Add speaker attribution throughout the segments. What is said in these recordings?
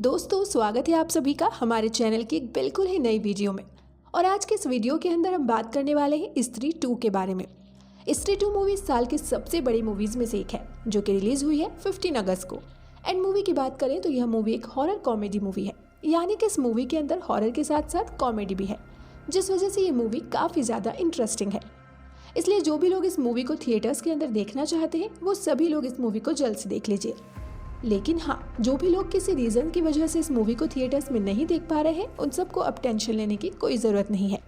Speaker 1: दोस्तों, स्वागत है आप सभी का हमारे चैनल की एक बिल्कुल ही नई वीडियो में। और आज के इस वीडियो के अंदर हम बात करने वाले हैं स्त्री 2 के बारे में। स्त्री 2 मूवी इस साल की सबसे बड़ी मूवीज में से एक है, जो कि रिलीज हुई है 15 अगस्त को। एंड मूवी की बात करें तो यह मूवी एक हॉरर कॉमेडी मूवी है, यानी कि इस मूवी के अंदर हॉरर के साथ साथ कॉमेडी भी है, जिस वजह से ये मूवी काफ़ी ज़्यादा इंटरेस्टिंग है। इसलिए जो भी लोग इस मूवी को थिएटर्स के अंदर देखना चाहते हैं, वो सभी लोग इस मूवी को जल्द से देख लीजिए। लेकिन हाँ, जो भी लोग किसी रीज़न की वजह से इस मूवी को थिएटर्स में नहीं देख पा रहे हैं, उन सबको अब टेंशन लेने की कोई ज़रूरत नहीं है,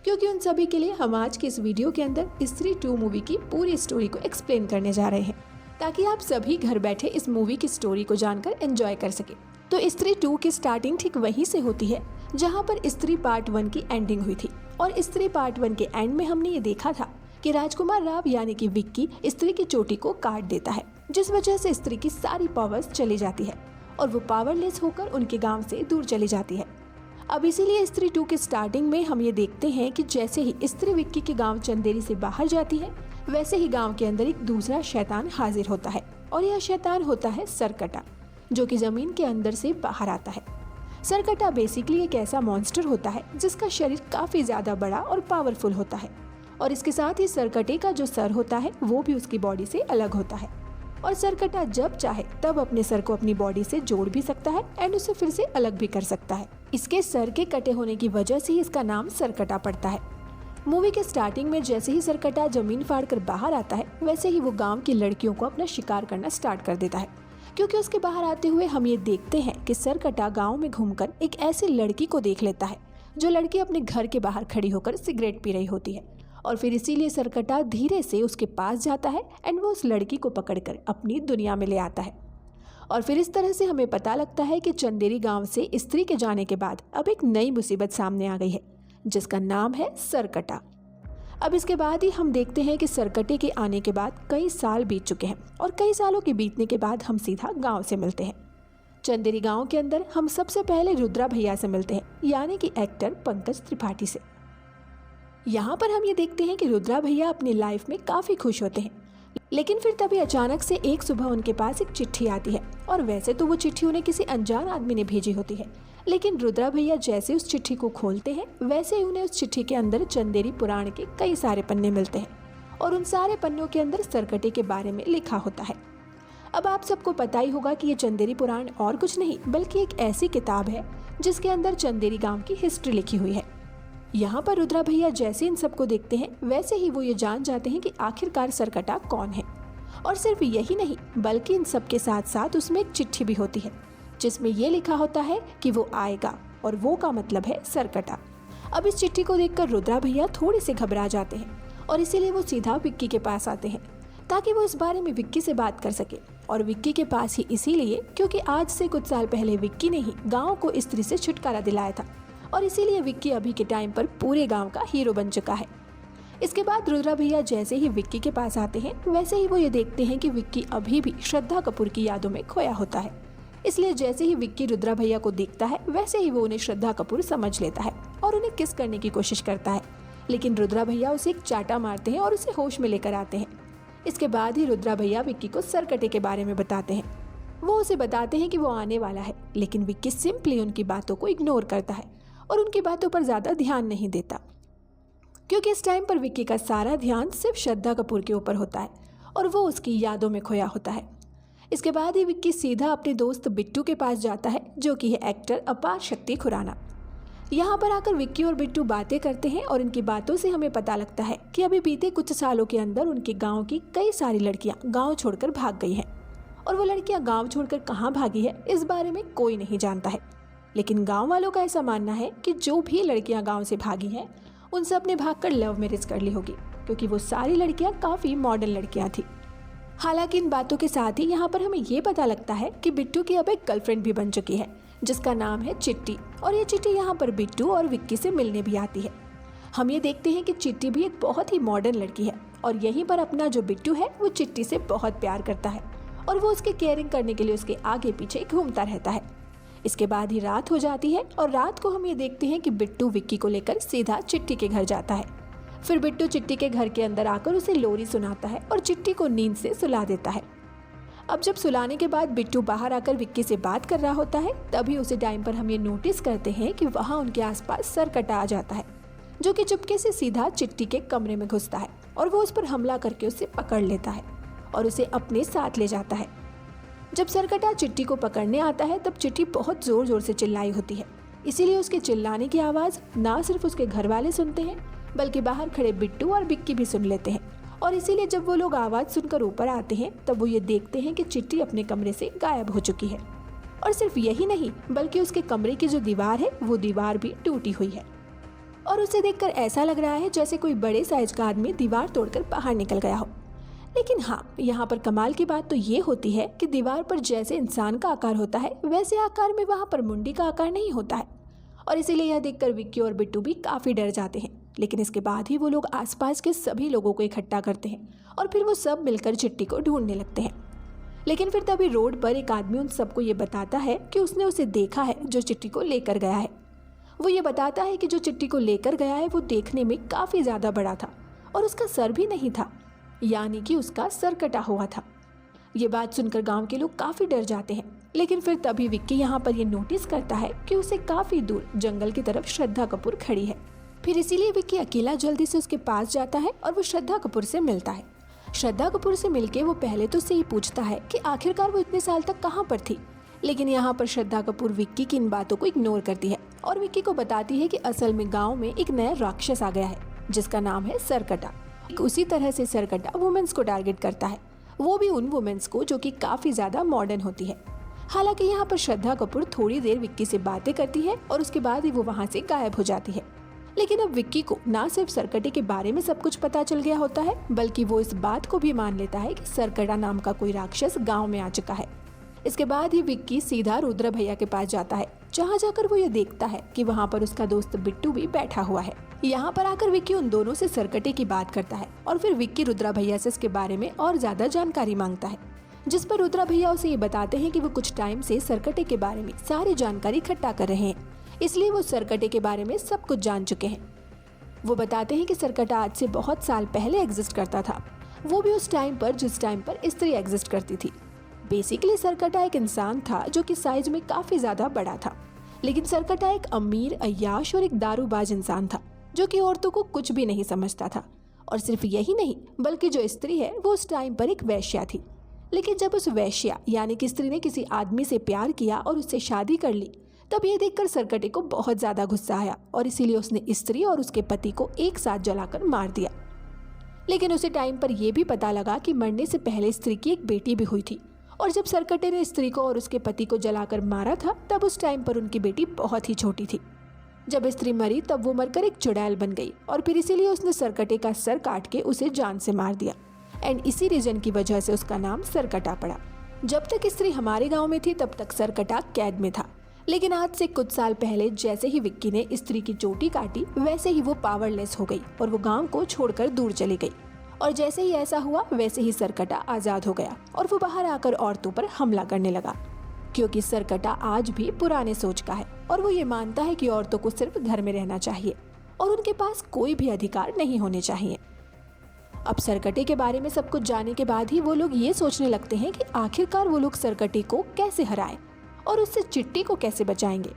Speaker 1: क्योंकि उन सभी के लिए हम आज की इस वीडियो के अंदर स्त्री 2 मूवी की पूरी स्टोरी को एक्सप्लेन करने जा रहे हैं, ताकि आप सभी घर बैठे इस मूवी की स्टोरी को जानकर एंजॉय कर सके। तो स्त्री 2 की स्टार्टिंग ठीक वहीं से होती है जहाँ पर स्त्री पार्ट 1 की एंडिंग हुई थी। और स्त्री पार्ट 1 के एंड में हमने ये देखा था कि राजकुमार राव यानी कि विक्की स्त्री की चोटी को काट देता है, जिस वजह से स्त्री की सारी पावर्स चली जाती है और वो पावरलेस होकर उनके गांव से दूर चली जाती है। अब इसीलिए स्त्री 2 के स्टार्टिंग में हम ये देखते हैं कि जैसे ही स्त्री विक्की के गांव चंदेरी से बाहर जाती है, वैसे ही गांव के अंदर एक दूसरा शैतान हाजिर होता है। और यह शैतान होता है सरकटा, जो कि जमीन के अंदर से बाहर आता है। सरकटा बेसिकली एक ऐसा मॉन्स्टर होता है जिसका शरीर काफी ज्यादा बड़ा और पावरफुल होता है, और इसके साथ ही सरकटे का जो सर होता है वो भी उसकी बॉडी से अलग होता है। और सरकटा जब चाहे तब अपने सर को अपनी बॉडी से जोड़ भी सकता है एंड उसे फिर से अलग भी कर सकता है। इसके सर के कटे होने की वजह से ही इसका नाम सरकटा पड़ता है। मूवी के स्टार्टिंग में जैसे ही सरकटा जमीन फाड़कर बाहर आता है, वैसे ही वो गांव की लड़कियों को अपना शिकार करना स्टार्ट कर देता है, क्योंकि उसके बाहर आते हुए हम ये देखते हैं कि सरकटा गाँव में घूमकर एक ऐसी लड़की को देख लेता है, जो लड़की अपने घर के बाहर खड़ी होकर सिगरेट पी रही होती है। और फिर इसीलिए सरकटा धीरे से उसके पास जाता है एंड वो उस लड़की को पकड़कर अपनी दुनिया में ले आता है। और फिर इस तरह से हमें पता लगता है कि चंदेरी गांव से स्त्री के जाने के बाद अब एक नई मुसीबत सामने आ गई है, जिसका नाम है सरकटा। अब इसके बाद ही हम देखते हैं कि सरकटे के आने के बाद कई साल बीत चुके हैं, और कई सालों के बीतने के बाद हम सीधा गाँव से मिलते हैं। चंदेरी गाँव के अंदर हम सबसे पहले रुद्रा भैया से मिलते हैं, यानी कि एक्टर पंकज त्रिपाठी से। यहाँ पर हम ये देखते हैं कि रुद्रा भैया अपनी लाइफ में काफ़ी खुश होते हैं, लेकिन फिर तभी अचानक से एक सुबह उनके पास एक चिट्ठी आती है। और वैसे तो वो चिट्ठी उन्हें किसी अनजान आदमी ने भेजी होती है, लेकिन रुद्रा भैया जैसे उस चिट्ठी को खोलते हैं, वैसे ही उन्हें उस चिट्ठी के अंदर चंदेरी पुराण के कई सारे पन्ने मिलते हैं, और उन सारे पन्नों के अंदर सरकटे के बारे में लिखा होता है। अब आप सबको पता ही होगा कि ये चंदेरी पुराण और कुछ नहीं बल्कि एक ऐसी किताब है जिसके अंदर चंदेरी गाँव की हिस्ट्री लिखी हुई है। यहाँ पर रुद्रा भैया जैसे इन सबको देखते हैं, वैसे ही वो ये जान जाते हैं कि आखिरकार सरकटा कौन है। और सिर्फ यही नहीं, बल्कि इन सब के साथ साथ उसमें एक चिट्ठी भी होती है, जिसमें ये लिखा होता है कि वो आएगा, और वो का मतलब है सरकटा। अब इस चिट्ठी को देखकर रुद्रा भैया थोड़े से घबरा जाते हैं, और इसीलिए वो सीधा विक्की के पास आते हैं, ताकि वो इस बारे में विक्की से बात कर सके। और विक्की के पास ही इसीलिए क्योंकि आज से कुछ साल पहले विक्की ने ही गाँव को स्त्री से छुटकारा दिलाया था, और इसीलिए विक्की अभी के टाइम पर पूरे गांव का हीरो बन चुका है। इसके बाद रुद्रा भैया जैसे ही विक्की के पास आते हैं, वैसे ही वो ये देखते हैं कि विक्की अभी भी श्रद्धा कपूर की यादों में खोया होता है। इसलिए जैसे ही विक्की रुद्रा भैया को देखता है, वैसे ही वो उन्हें श्रद्धा कपूर समझ लेता है और उन्हें किस करने की कोशिश करता है, लेकिन रुद्रा भैया उसे एक चाटा मारते हैं और उसे होश में लेकर आते हैं। इसके बाद ही रुद्रा भैया विक्की को सरकटे के बारे में बताते हैं। वो उसे बताते हैं कि वो आने वाला है, लेकिन विक्की सिंपली उनकी बातों को इग्नोर करता है और उनकी बातों पर ज़्यादा ध्यान नहीं देता, क्योंकि इस टाइम पर विक्की का सारा ध्यान सिर्फ श्रद्धा कपूर के ऊपर होता है और वो उसकी यादों में खोया होता है। इसके बाद ही विक्की सीधा अपने दोस्त बिट्टू के पास जाता है, जो कि है एक्टर अपार शक्ति खुराना। यहाँ पर आकर विक्की और बिट्टू बातें करते हैं, और इनकी बातों से हमें पता लगता है कि अभी बीते कुछ सालों के अंदर उनके गाँव की कई सारी लड़कियाँ गाँव छोड़कर भाग गई हैं, और वो लड़कियाँ गाँव छोड़कर कहाँ भागी है इस बारे में कोई नहीं जानता है। लेकिन गांव वालों का ऐसा मानना है कि जो भी लड़कियां गांव से भागी हैं, उन सब ने भागकर लव मैरिज कर ली होगी, क्योंकि वो सारी लड़कियां काफ़ी मॉडर्न लड़कियां थी। हालांकि इन बातों के साथ ही यहाँ पर हमें ये पता लगता है कि बिट्टू की अब एक गर्लफ्रेंड भी बन चुकी है, जिसका नाम है चिट्टी। और ये चिट्टी यहाँ पर बिट्टू और विक्की से मिलने भी आती है। हम ये देखते हैं कि चिट्टी भी एक बहुत ही मॉडर्न लड़की है, और यहीं पर अपना जो बिट्टू है वो चिट्टी से बहुत प्यार करता है, और वो उसकी केयरिंग करने के लिए उसके आगे पीछे घूमता रहता है। इसके बाद ही रात हो जाती है, और रात को हम ये देखते हैं कि बिट्टू विक्की को लेकर सीधा चिट्टी के घर जाता है। फिर बिट्टू चिट्टी के घर के अंदर आकर उसे लोरी सुनाता है और चिट्टी को नींद से सुला देता है। अब जब सुलाने के बाद बिट्टू बाहर आकर विक्की से बात कर रहा होता है, तभी उसी टाइम पर हम ये नोटिस करते हैं कि वहाँ उनके आसपास सरकटा आ जाता है, जो कि चुपके से सीधा चिट्टी के कमरे में घुसता है और वो उस पर हमला करके उसे पकड़ लेता है और उसे अपने साथ ले जाता है। जब सरकटा चिट्टी को पकड़ने आता है, तब चिट्टी बहुत जोर जोर से चिल्लाई होती है। इसीलिए उसके चिल्लाने की आवाज ना सिर्फ उसके घर वाले सुनते हैं, बल्कि बाहर खड़े बिट्टू और विक्की भी सुन लेते हैं। और इसीलिए जब वो लोग आवाज सुनकर ऊपर आते हैं, तब वो ये देखते हैं कि चिट्टी अपने कमरे से गायब हो चुकी है। और सिर्फ यही नहीं, बल्कि उसके कमरे की जो दीवार है, वो दीवार भी टूटी हुई है और उसे देखकर ऐसा लग रहा है जैसे कोई बड़े साइज का आदमी दीवार तोड़कर बाहर निकल गया हो। लेकिन हाँ, यहाँ पर कमाल की बात तो ये होती है कि दीवार पर जैसे इंसान का आकार होता है, वैसे आकार में वहाँ पर मुंडी का आकार नहीं होता है। और इसीलिए यह देखकर विक्की और बिट्टू भी काफी डर जाते हैं। लेकिन इसके बाद ही वो लोग आसपास के सभी लोगों को इकट्ठा करते हैं और फिर वो सब मिलकर चिट्टी को ढूंढने लगते हैं। लेकिन फिर तभी रोड पर एक आदमी उन सबको ये बताता है कि उसने उसे देखा है जो चिट्टी को लेकर गया है। वो ये बताता है कि जो चिट्टी को लेकर गया है वो देखने में काफी ज्यादा बड़ा था और उसका सर भी नहीं था, यानी कि उसका सर कटा हुआ था। ये बात सुनकर गांव के लोग काफी डर जाते हैं। लेकिन फिर तभी विक्की यहाँ पर ये नोटिस करता है कि उसे काफी दूर जंगल की तरफ श्रद्धा कपूर खड़ी है। फिर इसीलिए विक्की अकेला जल्दी से उसके पास जाता है और वो श्रद्धा कपूर से मिलता है। श्रद्धा कपूर से मिलके वो पहले तो उससे ही पूछता है कि आखिरकार वो इतने साल तक कहाँ पर थी। लेकिन यहाँ पर श्रद्धा कपूर विक्की की इन बातों को इग्नोर करती है और विक्की को बताती है कि असल में गाँव में एक नया राक्षस आ गया है जिसका नाम है सरकटा। उसी तरह से सरकटा वुमेन्स को टारगेट करता है, वो भी उन वुमेन्स को जो कि काफी ज्यादा मॉडर्न होती है। हालांकि यहाँ पर श्रद्धा कपूर थोड़ी देर विक्की से बातें करती है और उसके बाद ही वो वहाँ से गायब हो जाती है। लेकिन अब विक्की को ना सिर्फ सरकटे के बारे में सब कुछ पता चल गया होता है, बल्कि वो इस बात को भी मान लेता है कि सरकटा नाम का कोई राक्षस गांव में आ चुका है। इसके बाद ही विक्की सीधा रुद्र भैया के पास जाता है, जहाँ जाकर वो ये देखता है कि वहाँ पर उसका दोस्त बिट्टू भी बैठा हुआ है। यहाँ पर आकर विक्की उन दोनों से सरकटे की बात करता है और फिर विक्की रुद्रा भैया से इसके बारे में और ज्यादा जानकारी मांगता है, जिस पर रुद्रा भैया उसे ये बताते हैं कि वो कुछ टाइम से सरकटे के बारे में सारी जानकारी इकट्ठा कर रहे हैं, इसलिए वो सरकटे के बारे में सब कुछ जान चुके हैं। वो बताते हैं कि सरकटा आज से बहुत साल पहले एग्जिस्ट करता था, वो भी उस टाइम पर जिस टाइम पर स्त्री एग्जिस्ट करती थी। बेसिकली सरकटा एक इंसान था जो कि साइज में काफी ज्यादा बड़ा था, लेकिन सरकटा एक अमीर, अय्याश और एक दारूबाज इंसान था जो कि औरतों को कुछ भी नहीं समझता था। और सिर्फ यही नहीं, बल्कि जो स्त्री है वो उस टाइम पर एक वैश्या थी। लेकिन जब उस वैश्या यानी कि स्त्री ने किसी आदमी से प्यार किया और उससे शादी कर ली, तब ये देखकर सरकटे को बहुत ज्यादा गुस्सा आया और इसीलिए उसने स्त्री और उसके पति को एक साथ जलाकर मार दिया। लेकिन उसी टाइम पर यह भी पता लगा कि मरने से पहले स्त्री की एक बेटी भी हुई थी, और जब सरकटे ने स्त्री को और उसके पति को जलाकर मारा था, तब उस टाइम पर उनकी बेटी बहुत ही छोटी थी। जब स्त्री मरी तब वो मरकर एक चुड़ैल बन गई और फिर इसीलिए उसने सरकटे का सर काट के उसे जान से मार दिया। एंड इसी रीजन की वजह से उसका नाम सरकटा पड़ा। जब तक स्त्री हमारे गांव में थी तब तक सरकटा कैद में था, लेकिन आज से कुछ साल पहले जैसे ही विक्की ने स्त्री की चोटी काटी, वैसे ही वो पावरलेस हो गई और वो गांव को छोड़कर दूर चली गई। और जैसे ही ऐसा हुआ वैसे ही सरकटा आजाद हो गया और वो बाहर आकर औरतों पर हमला करने लगा, क्योंकि सरकटा आज भी पुराने सोच का है और वो ये मानता है कि औरतों को सिर्फ घर में रहना चाहिए और उनके पास कोई भी अधिकार नहीं होने चाहिए। अब सरकटे के बारे में सब कुछ जानने के बाद ही वो लोग ये सोचने लगते हैं कि आखिरकार वो लोग सरकटे को कैसे हराएं और उससे चिट्टी को कैसे बचाएंगे।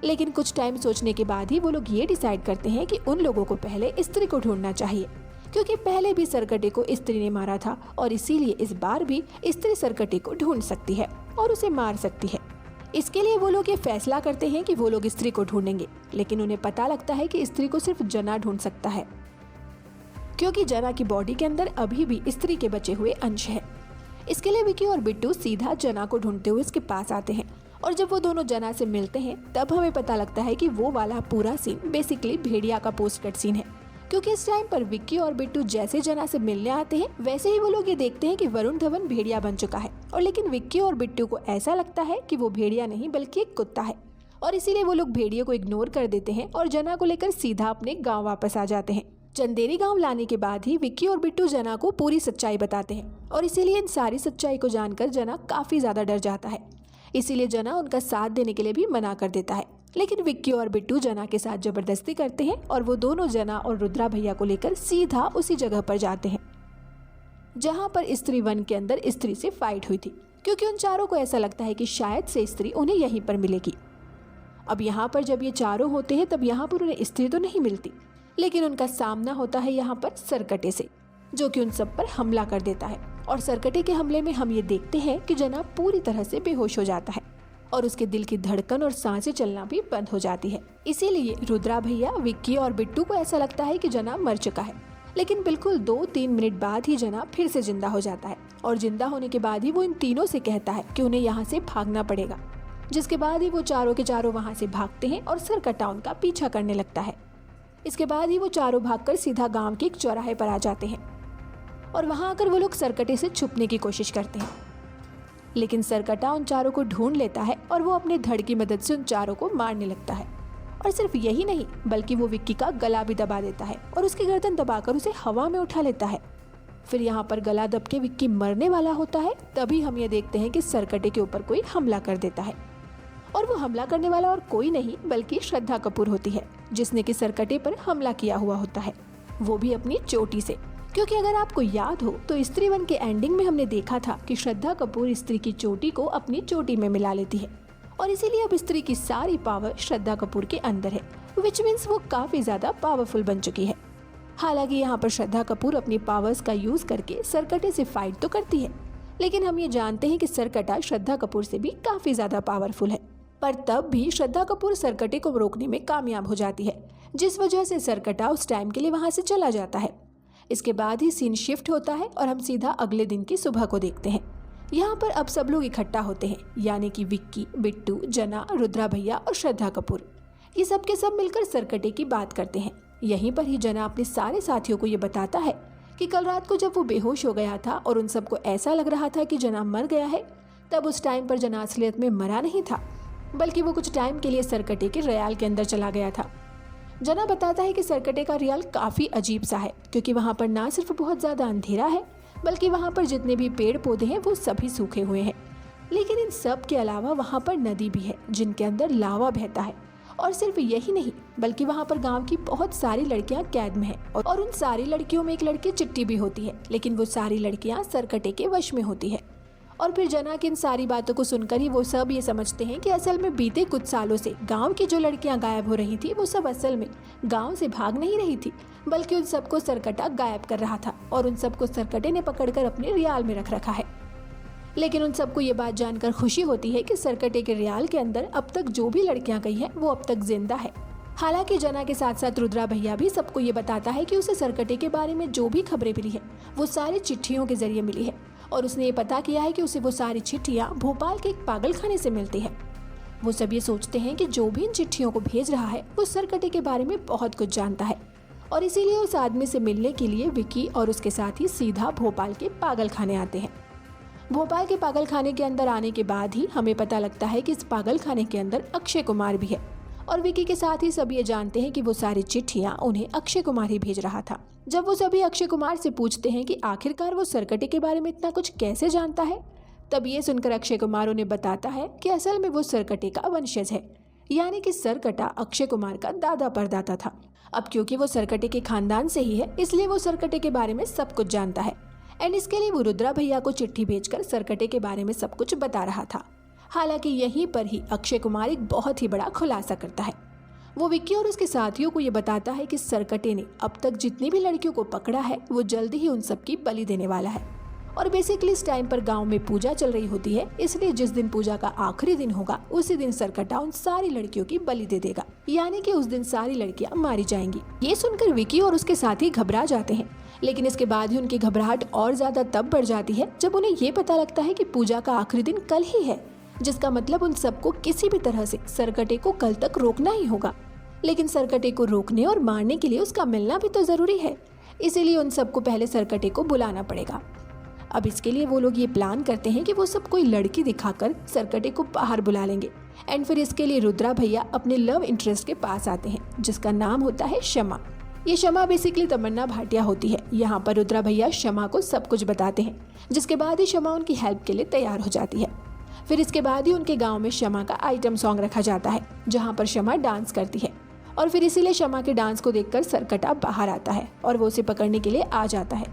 Speaker 1: लेकिन कुछ टाइम सोचने के बाद ही वो लोग ये डिसाइड करते हैं कि उन लोगों को पहले स्त्री को ढूंढना चाहिए, क्योंकि पहले भी सरकटे को स्त्री ने मारा था और इसीलिए इस बार भी स्त्री सरकटे को ढूंढ सकती है और उसे मार सकती है। इसके लिए वो लोग ये फैसला करते हैं कि वो लोग स्त्री को ढूंढेंगे, लेकिन उन्हें पता लगता है कि स्त्री को सिर्फ जना ढूंढ सकता है, क्योंकि जना की बॉडी के अंदर अभी भी स्त्री के बचे हुए अंश है। इसके लिए विक्की और बिट्टू सीधा जना को ढूंढते हुए इसके पास आते हैं और जब वो दोनों जना से मिलते हैं तब हमें पता लगता है कि वो वाला पूरा सीन बेसिकली भेड़िया का पोस्ट कट सीन है, क्योंकि इस टाइम पर विक्की और बिट्टू जैसे जना से मिलने आते हैं वैसे ही वो लोग ये देखते हैं कि वरुण धवन भेड़िया बन चुका है। और लेकिन विक्की और बिट्टू को ऐसा लगता है कि वो भेड़िया नहीं बल्कि एक कुत्ता है, और इसीलिए वो लोग भेड़िया को इग्नोर कर देते हैं और जना को लेकर सीधा अपने गाँव वापस आ जाते हैं। चंदेरी गांव लाने के बाद ही विक्की और बिट्टू जना को पूरी सच्चाई बताते हैं और इसीलिए इन सारी सच्चाई को जानकर जना काफी ज्यादा डर जाता है। इसीलिए जना उनका साथ देने के लिए भी मना कर देता है, लेकिन विक्की और बिट्टू जना के साथ जबरदस्ती करते हैं और वो दोनों जना और रुद्रा भैया को लेकर सीधा उसी जगह पर जाते हैं जहां पर स्त्री वन के अंदर स्त्री से फाइट हुई थी, क्योंकि उन चारों को ऐसा लगता है कि शायद से स्त्री उन्हें यहीं पर मिलेगी। अब यहाँ पर जब ये चारों होते हैं तब यहाँ पर उन्हें स्त्री तो नहीं मिलती, लेकिन उनका सामना होता है यहाँ पर सरकटे से, जो कि उन सब पर हमला कर देता है। और सरकटे के हमले में हम ये देखते हैं कि जनाब पूरी तरह से बेहोश हो जाता है और उसके दिल की धड़कन और सांसें चलना भी बंद हो जाती है। इसीलिए रुद्रा भैया, विक्की और बिट्टू को ऐसा लगता है कि जनाब मर चुका है, लेकिन बिल्कुल 2-3 मिनट बाद ही जनाब फिर से जिंदा हो जाता है। और जिंदा होने के बाद ही वो इन तीनों से कहता है कि उन्हें यहाँ से भागना पड़ेगा, जिसके बाद ही वो चारों के चारों वहाँ से भागते हैं और सरकटा उनका पीछा करने लगता है। इसके बाद ही वो चारों भागकर सीधा गांव के एक चौराहे पर आ जाते हैं और वहां आकर वो लोग सरकटे से छुपने की कोशिश करते हैं, लेकिन सरकटा उन चारों को ढूंढ लेता है और वो अपने धड़ की मदद से उन चारों को मारने लगता है। और सिर्फ यही नहीं, बल्कि वो विक्की का गला भी दबा देता है और उसकी गर्दन दबाकर उसे हवा में उठा लेता है। फिर यहाँ पर गला दब के विक्की मरने वाला होता है, तभी हम ये देखते हैं कि सरकटे के ऊपर कोई हमला कर देता है। और वो हमला करने वाला और कोई नहीं बल्कि श्रद्धा कपूर होती है, जिसने कि सरकटे पर हमला किया हुआ होता है, वो भी अपनी चोटी से। क्योंकि अगर आपको याद हो तो स्त्री 1 के एंडिंग में हमने देखा था कि श्रद्धा कपूर स्त्री की चोटी को अपनी चोटी में मिला लेती है और इसीलिए अब स्त्री की सारी पावर श्रद्धा कपूर के अंदर है, विच मीन्स वो काफी ज्यादा पावरफुल बन चुकी है। हालांकि यहाँ पर श्रद्धा कपूर अपनी पावर्स का यूज करके सरकटे से फाइट तो करती है, लेकिन हम ये जानते हैं कि सरकटा श्रद्धा कपूर से भी काफी ज्यादा पावरफुल है। पर तब भी श्रद्धा कपूर सरकटे को रोकने में कामयाब हो जाती है, जिस वजह से सरकटा उस टाइम के लिए वहां से चला जाता है। इसके बाद ही सीन शिफ्ट होता है और हम सीधा अगले दिन की सुबह को देखते हैं। यहाँ पर अब सब लोग इकट्ठा होते हैं, यानी कि विक्की, बिट्टू, जना, रुद्रा भैया और श्रद्धा कपूर। ये सब के सब मिलकर सरकटे की बात करते हैं। यहीं पर ही जना अपने सारे साथियों को ये बताता है कि कल रात को जब वो बेहोश हो गया था और उन सबको ऐसा लग रहा था कि जना मर गया है, तब उस टाइम पर जना असलियत में मरा नहीं था, बल्कि वो कुछ टाइम के लिए सरकटे के रियाल के अंदर चला गया था। जना बताता है कि सरकटे का रियाल काफी अजीब सा है, क्योंकि वहाँ पर ना सिर्फ बहुत ज्यादा अंधेरा है, बल्कि वहाँ पर जितने भी पेड़ पौधे हैं वो सभी सूखे हुए हैं। लेकिन इन सब के अलावा वहाँ पर नदी भी है, जिनके अंदर लावा बहता है। और सिर्फ यही नहीं, बल्कि वहाँ पर गांव की बहुत सारी लड़कियां कैद में हैं और उन सारी लड़कियों में एक लड़की चिट्टी भी होती है, लेकिन वो सारी लड़कियां सरकटे के वश में होती है। और फिर जना की इन सारी बातों को सुनकर ही वो सब ये समझते हैं कि असल में बीते कुछ सालों से गांव की जो लड़कियां गायब हो रही थी वो सब असल में गांव से भाग नहीं रही थी, बल्कि उन सबको सरकटा गायब कर रहा था और उन सबको सरकटे ने पकड़कर अपने रियाल में रख रखा है। लेकिन उन सबको ये बात जानकर खुशी होती है कि सरकटे के रियाल के अंदर अब तक जो भी लड़कियां गई हैं वो अब तक जिंदा है। हालांकि जना के साथ साथ रुद्रा भैया भी सबको ये बताता है कि उसे सरकटे के बारे में जो भी खबरें मिली है वो सारी चिट्ठियों के जरिए मिली है और उसने ये पता किया है कि उसे वो सारी चिट्ठियाँ भोपाल के एक पागलखाने से मिलती है। वो सब ये सोचते हैं कि जो भी इन चिट्ठियों को भेज रहा है वो सरकटे के बारे में बहुत कुछ जानता है और इसीलिए उस आदमी से मिलने के लिए विकी और उसके साथी सीधा भोपाल के पागलखाने आते हैं। भोपाल के पागलखाने के अंदर आने के बाद ही हमें पता लगता है कि इस पागलखाने के अंदर अक्षय कुमार भी है और विकी के साथ ही सब ये जानते हैं कि वो सारी चिट्ठियां उन्हें अक्षय कुमार ही भेज रहा था। जब वो सभी अक्षय कुमार से पूछते हैं कि आखिरकार वो सरकटे के बारे में इतना कुछ कैसे जानता है, तब ये सुनकर अक्षय कुमार उन्हें बताता है कि असल में वो सरकटे का वंशज है, यानी कि सरकटा अक्षय कुमार का दादा परदादा था। अब क्योंकि वो सरकटे के खानदान से ही है, इसलिए वो सरकटे के बारे में सब कुछ जानता है एंड इसके लिए वो रुद्रा भैया को चिट्ठी भेजकर सरकटे के बारे में सब कुछ बता रहा था। हालांकि यहीं पर ही अक्षय कुमार एक बहुत ही बड़ा खुलासा करता है। वो विक्की और उसके साथियों को ये बताता है कि सरकटे ने अब तक जितनी भी लड़कियों को पकड़ा है वो जल्दी ही उन सबकी बलि देने वाला है और बेसिकली इस टाइम पर गांव में पूजा चल रही होती है, इसलिए जिस दिन पूजा का आखिरी दिन होगा उसी दिन सरकटा उन सारी लड़कियों की बलि दे देगा, यानी कि उस दिन सारी लड़कियां मारी जाएंगी। ये सुनकर विकी और उसके साथी घबरा जाते हैं, लेकिन इसके बाद ही उनकी घबराहट और ज्यादा तब बढ़ जाती है जब उन्हें ये पता लगता है कि पूजा का आखिरी दिन कल ही है, जिसका मतलब उन सबको किसी भी तरह से सरकटे को कल तक रोकना ही होगा। लेकिन सरकटे को रोकने और मारने के लिए उसका मिलना भी तो जरूरी है, इसीलिए उन सबको पहले सरकटे को बुलाना पड़ेगा। अब इसके लिए वो लोग ये प्लान करते हैं कि वो सब कोई लड़की दिखाकर सरकटे को बाहर बुला लेंगे एंड फिर इसके लिए रुद्रा भैया अपने लव इंटरेस्ट के पास आते हैं, जिसका नाम होता है शमा। ये शमा बेसिकली तमन्ना भाटिया होती है। यहाँ पर रुद्रा भैया शमा को सब कुछ बताते हैं, जिसके बाद ही शमा उनकी हेल्प के लिए तैयार हो जाती है। फिर इसके बाद ही उनके गांव में शमा का आइटम सॉन्ग रखा जाता है, जहाँ पर शमा डांस करती है और फिर इसीलिए शमा के डांस को देखकर सरकटा बाहर आता है और वो उसे पकड़ने के लिए आ जाता है।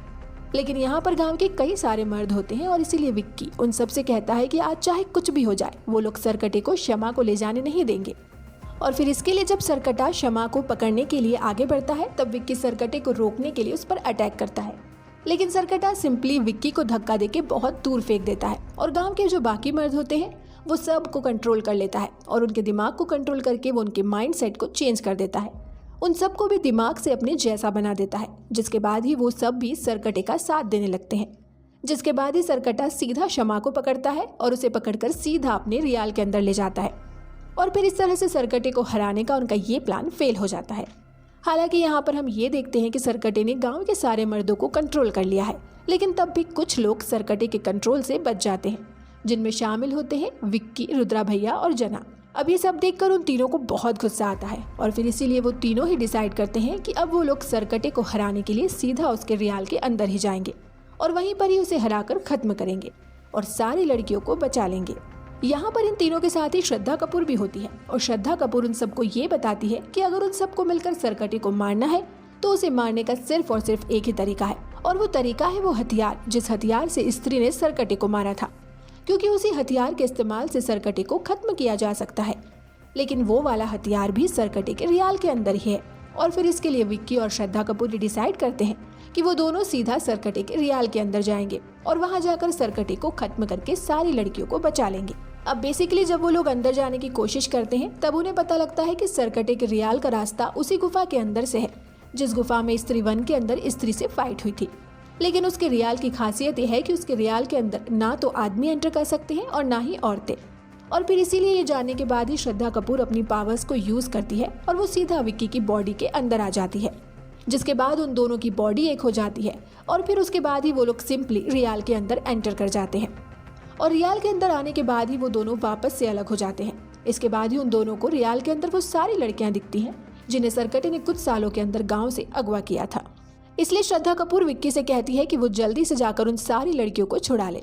Speaker 1: लेकिन यहाँ पर गांव के कई सारे मर्द होते हैं और इसीलिए विक्की उन सब से कहता है कि आज चाहे कुछ भी हो जाए वो लोग सरकटे को शमा को ले जाने नहीं देंगे। और फिर इसके लिए जब सरकटा शमा को पकड़ने के लिए आगे बढ़ता है तब विक्की सरकटे को रोकने के लिए उस पर अटैक करता है, लेकिन सरकटा सिंपली विक्की को धक्का देके बहुत दूर फेंक देता है और गांव के जो बाकी मर्द होते हैं वो सब को कंट्रोल कर लेता है और उनके दिमाग को कंट्रोल करके वो उनके माइंड सेट को चेंज कर देता है, उन सबको भी दिमाग से अपने जैसा बना देता है। जिसके बाद ही वो सब भी सरकटे का साथ देने लगते हैं। जिसके बाद ही सरकटा सीधा शमा को पकड़ता है और उसे पकड़कर सीधा अपने रियाल के अंदर ले जाता है और फिर इस तरह से सरकटे को हराने का उनका ये प्लान फेल हो जाता है। हालांकि यहाँ पर हम ये देखते हैं कि सरकटे ने गांव के सारे मर्दों को कंट्रोल कर लिया है, लेकिन तब भी कुछ लोग सरकटे के कंट्रोल से बच जाते हैं, जिनमें शामिल होते हैं विक्की, रुद्रा भैया और जना। अब ये सब देखकर उन तीनों को बहुत गुस्सा आता है और फिर इसीलिए वो तीनों ही डिसाइड करते हैं कि अब वो लोग सरकटे को हराने के लिए सीधा उसके रियाल के अंदर ही जाएंगे और वहीं पर ही उसे हराकर खत्म करेंगे और सारी लड़कियों को बचा लेंगे। यहाँ पर इन तीनों के साथ ही श्रद्धा कपूर भी होती है और श्रद्धा कपूर उन सबको ये बताती है कि अगर उन सबको मिलकर सरकटे को मारना है तो उसे मारने का सिर्फ और सिर्फ एक ही तरीका है और वो तरीका है वो हथियार जिस हथियार से स्त्री ने सरकटे को मारा था, क्योंकि उसी हथियार के इस्तेमाल से सरकटे को खत्म किया जा सकता है। लेकिन वो वाला हथियार भी सरकटे के रियाल के अंदर ही है और फिर इसके लिए विक्की और श्रद्धा कपूर डिसाइड करते हैं कि वो दोनों सीधा सरकटे के रियाल के अंदर जाएंगे और वहां जाकर सरकटे को खत्म करके सारी लड़कियों को बचा लेंगे। अब बेसिकली जब वो लोग अंदर जाने की कोशिश करते हैं तब उन्हें पता लगता है कि सरकटे के रियाल का रास्ता उसी गुफा के अंदर से है जिस गुफा में स्त्री वन के अंदर स्त्री से फाइट हुई थी। लेकिन उसके रियाल की खासियत यह है कि उसके रियाल के अंदर ना तो आदमी एंटर कर सकते हैं और ना ही औरतें। और फिर इसीलिए ये जानने के बाद ही श्रद्धा कपूर अपनी पावर्स को यूज करती है और वो सीधा विक्की की बॉडी के अंदर आ जाती है, जिसके बाद उन दोनों की बॉडी एक हो जाती है और फिर उसके बाद ही वो लोग सिंपली रियाल के अंदर एंटर कर जाते हैं और रियाल के अंदर आने के बाद ही वो दोनों वापस से अलग हो जाते हैं। इसके बाद ही उन दोनों को रियाल के अंदर वो सारी लड़कियां दिखती हैं जिन्हें सरकटे ने कुछ सालों के अंदर गाँव से अगवा किया था। इसलिए श्रद्धा कपूर विक्की से कहती है कि वो जल्दी से जाकर उन सारी लड़कियों को छुड़ा ले।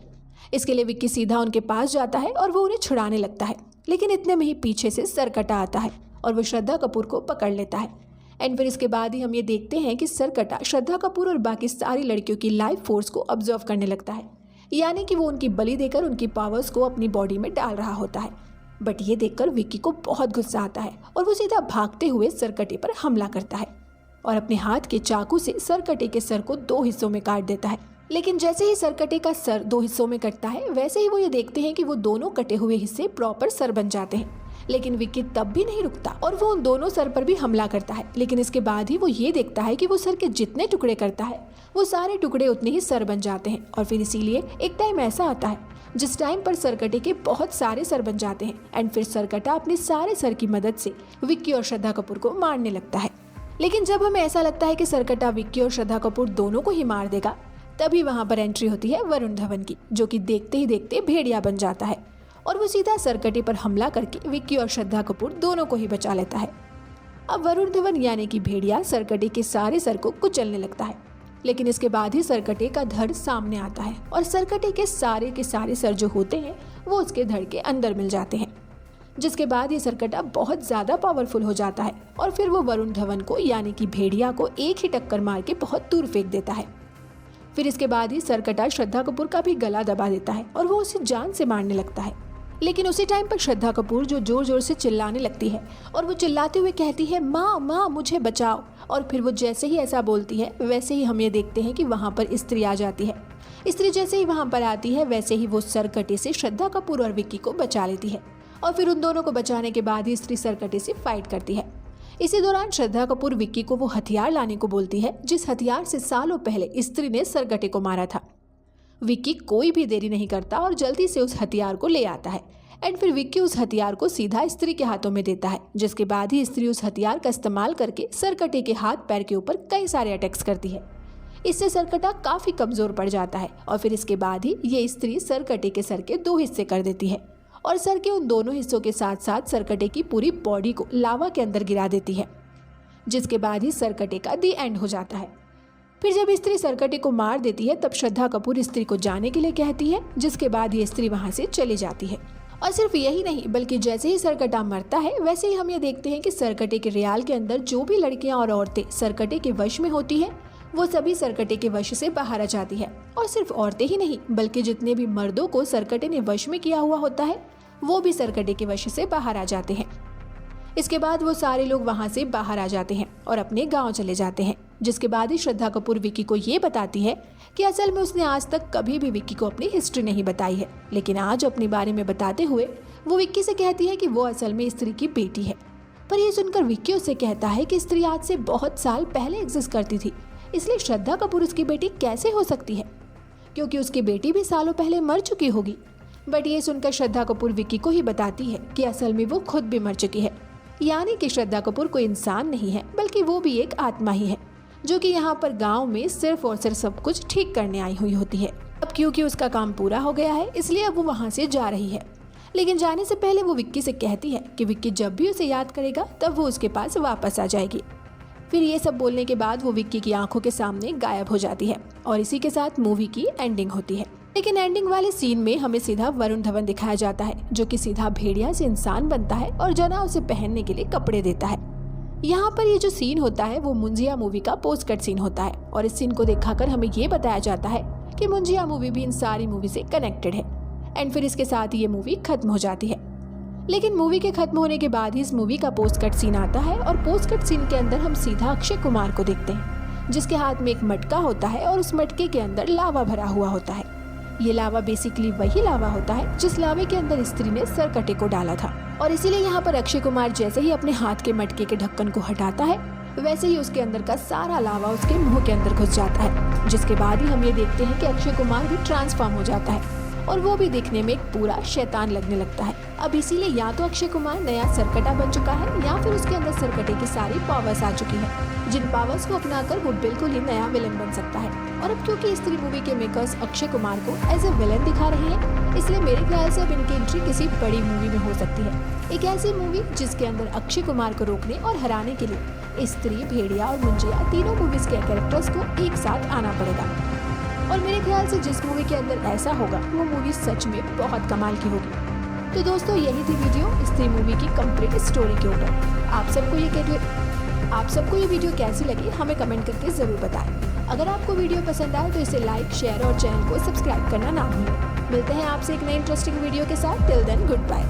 Speaker 1: इसके लिए विक्की सीधा उनके पास जाता है और वो उन्हें छुड़ाने लगता है, लेकिन इतने में ही पीछे से सरकटा आता है और वो श्रद्धा कपूर को पकड़ लेता है। एंड फिर इसके बाद ही हम ये देखते हैं कि सरकटा श्रद्धा कपूर और बाकी सारी लड़कियों की लाइफ फोर्स को ऑब्जर्व करने लगता है, यानी कि वो उनकी बलि देकर उनकी पावर्स को अपनी बॉडी में डाल रहा होता है। बट ये देखकर विक्की को बहुत गुस्सा आता है और वो सीधा भागते हुए सरकटे पर हमला करता है और अपने हाथ के चाकू से सरकटे के सर को 2 हिस्सों में काट देता है। लेकिन जैसे ही सरकटे का सर 2 हिस्सों में कटता है वैसे ही वो ये देखते हैं कि वो दोनों कटे हुए हिस्से प्रॉपर सर बन जाते हैं। लेकिन विक्की तब भी नहीं रुकता और वो उन दोनों सर पर भी हमला करता है। लेकिन इसके बाद ही वो ये देखता है कि वो सर के जितने टुकड़े करता है वो सारे टुकड़े उतने ही सर बन जाते हैं और फिर इसीलिए एक टाइम ऐसा आता है जिस टाइम पर सरकटे के बहुत सारे सर बन जाते हैं एंड फिर सरकटा अपने सारे सर की मदद से विक्की और श्रद्धा कपूर को मारने लगता है। लेकिन जब हमें ऐसा लगता है कि सरकटा विक्की और श्रद्धा कपूर दोनों को ही मार देगा तभी वहां पर एंट्री होती है वरुण धवन की, जो कि देखते ही देखते भेड़िया बन जाता है और वो सीधा सरकटे पर हमला करके विक्की और श्रद्धा कपूर दोनों को ही बचा लेता है। अब वरुण धवन यानी कि भेड़िया सरकटे के सारे सर को कुचलने लगता है, लेकिन इसके बाद ही सरकटे का धड़ सामने आता है और सरकटे के सारे सर जो होते हैं वो उसके धड़ के अंदर मिल जाते हैं। जिसके बाद ये सरकटा बहुत ज्यादा पावरफुल हो जाता है और फिर वो वरुण धवन को यानी कि भेड़िया को एक ही टक्कर मार के बहुत दूर फेंक देता है। फिर इसके बाद ही सरकटा श्रद्धा कपूर का भी गला दबा देता है और वो उसे जान से मारने लगता है। लेकिन उसी टाइम पर श्रद्धा कपूर जो जोर जोर से चिल्लाने लगती है और वो चिल्लाते हुए कहती है माँ माँ मुझे बचाओ। और फिर वो जैसे ही ऐसा बोलती है वैसे ही हम ये देखते हैं कि वहाँ पर स्त्री आ जाती है। स्त्री जैसे ही वहाँ पर आती है वैसे ही वो सरकटे से श्रद्धा कपूर और विक्की को बचा लेती है और फिर उन दोनों को बचाने के बाद ही स्त्री सरकटे से फाइट करती है। इसी दौरान श्रद्धा कपूर विक्की को वो हथियार लाने को बोलती है जिस हथियार से सालों पहले स्त्री ने सरकटे को मारा था। विक्की कोई भी देरी नहीं करता और जल्दी से उस हथियार को ले आता है एंड फिर विक्की उस हथियार को सीधा स्त्री के हाथों में देता है, जिसके बाद ही स्त्री उस हथियार का इस्तेमाल करके सरकटे के हाथ पैर के ऊपर कई सारे अटैक्स करती है। इससे सरकटा काफी कमजोर पड़ जाता है और फिर इसके बाद ही ये स्त्री सरकटे के सर के 2 हिस्से कर देती है और सर के उन दोनों हिस्सों के साथ साथ सरकटे की पूरी बॉडी को लावा के अंदर गिरा देती है, जिसके बाद ही सरकटे का दी एंड हो जाता है। फिर जब स्त्री सरकटे को मार देती है तब श्रद्धा कपूर स्त्री को जाने के लिए कहती है, जिसके बाद ये स्त्री वहां से चली जाती है। और सिर्फ यही नहीं बल्कि जैसे ही सरकटा मरता है वैसे ही हम ये देखते हैं कि सरकटे के रियाल के अंदर जो भी लड़कियां और औरतें सरकटे के वश में होती हैं वो सभी सरकटे के वश से बाहर आ जाती है। और सिर्फ औरतें ही नहीं बल्कि जितने भी मर्दों को सरकटे ने वश में किया हुआ होता है वो भी सरकटे के वश से बाहर आ जाते हैं। इसके बाद वो सारे लोग वहाँ से बाहर आ जाते हैं और अपने गांव चले जाते हैं। जिसके बाद ही श्रद्धा कपूर विक्की को ये बताती है कि असल में उसने आज तक कभी भी विक्की को अपनी हिस्ट्री नहीं बताई है, लेकिन आज अपने बारे में बताते हुए वो विक्की से कहती है कि वो असल में स्त्री की बेटी है। पर ये सुनकर विक्की उससे कहता है कि स्त्री आज से बहुत साल पहले एग्जिस्ट करती थी, इसलिए श्रद्धा कपूर उसकी बेटी कैसे हो सकती है, क्योंकि उसकी बेटी भी सालों पहले मर चुकी होगी। बट ये सुनकर श्रद्धा कपूर विक्की को ही बताती है कि असल में वो खुद भी मर चुकी है, यानी कि श्रद्धा कपूर कोई इंसान नहीं है बल्कि वो भी एक आत्मा ही है जो कि यहाँ पर गांव में सिर्फ और सिर्फ सब कुछ ठीक करने आई हुई होती है। अब क्योंकि उसका काम पूरा हो गया है इसलिए अब वो वहाँ से जा रही है, लेकिन जाने से पहले वो विक्की से कहती है कि विक्की जब भी उसे याद करेगा तब वो उसके पास वापस आ जाएगी। फिर ये सब बोलने के बाद वो विक्की की आंखों के सामने गायब हो जाती है और इसी के साथ मूवी की एंडिंग होती है। लेकिन एंडिंग वाले सीन में हमें सीधा वरुण धवन दिखाया जाता है जो कि सीधा भेड़िया से इंसान बनता है और जना उसे पहनने के लिए कपड़े देता है। यहाँ पर ये जो सीन होता है वो मुंजिया मूवी का पोस्ट कट सीन होता है और इस सीन को दिखाकर हमें ये बताया जाता है कि मुंजिया मूवी भी इन सारी मूवी से कनेक्टेड है। एंड फिर इसके साथ ये मूवी खत्म हो जाती है। लेकिन मूवी के खत्म होने के बाद ही इस मूवी का पोस्ट कट सीन आता है और पोस्ट कट सीन के अंदर हम सीधा अक्षय कुमार को देखते हैं जिसके हाथ में एक मटका होता है और उस मटके के अंदर लावा भरा हुआ होता है। ये लावा बेसिकली वही लावा होता है जिस लावे के अंदर स्त्री ने सरकटे को डाला था और इसीलिए यहाँ पर अक्षय कुमार जैसे ही अपने हाथ के मटके के ढक्कन को हटाता है वैसे ही उसके अंदर का सारा लावा उसके मुंह के अंदर घुस जाता है, जिसके बाद ही हम ये देखते हैं कि अक्षय कुमार भी ट्रांसफॉर्म हो जाता है और वो भी दिखने में एक पूरा शैतान लगने लगता है। अब इसीलिए या तो अक्षय कुमार नया सरकटा बन चुका है या फिर उसके अंदर सरकटे की सारी पावर्स आ चुकी है जिन पावर्स को अपनाकर वो बिल्कुल ही नया विलन बन सकता है। और अब क्योंकि स्त्री मूवी के मेकर्स अक्षय कुमार को एज ए विलन दिखा रहे हैं इसलिए मेरे ख्याल से अब इनकी एंट्री किसी बड़ी मूवी में हो सकती है, एक ऐसी मूवी जिसके अंदर अक्षय कुमार को रोकने और हराने के लिए स्त्री, भेड़िया और मुंजिया तीनों मूवीज के कैरेक्टर्स को एक साथ आना पड़ेगा। और मेरे ख्याल से जिस मूवी के अंदर ऐसा होगा वो मूवी सच में बहुत कमाल की होगी। तो दोस्तों यही थी वीडियो स्त्री मूवी की कंप्लीट स्टोरी के ऊपर। आप सबको ये वीडियो कैसी लगी हमें कमेंट करके जरूर बताएं। अगर आपको वीडियो पसंद आए तो इसे लाइक, शेयर और चैनल को सब्सक्राइब करना ना भूलें। मिलते हैं आपसे एक नई इंटरेस्टिंग वीडियो के साथ। Till then good bye.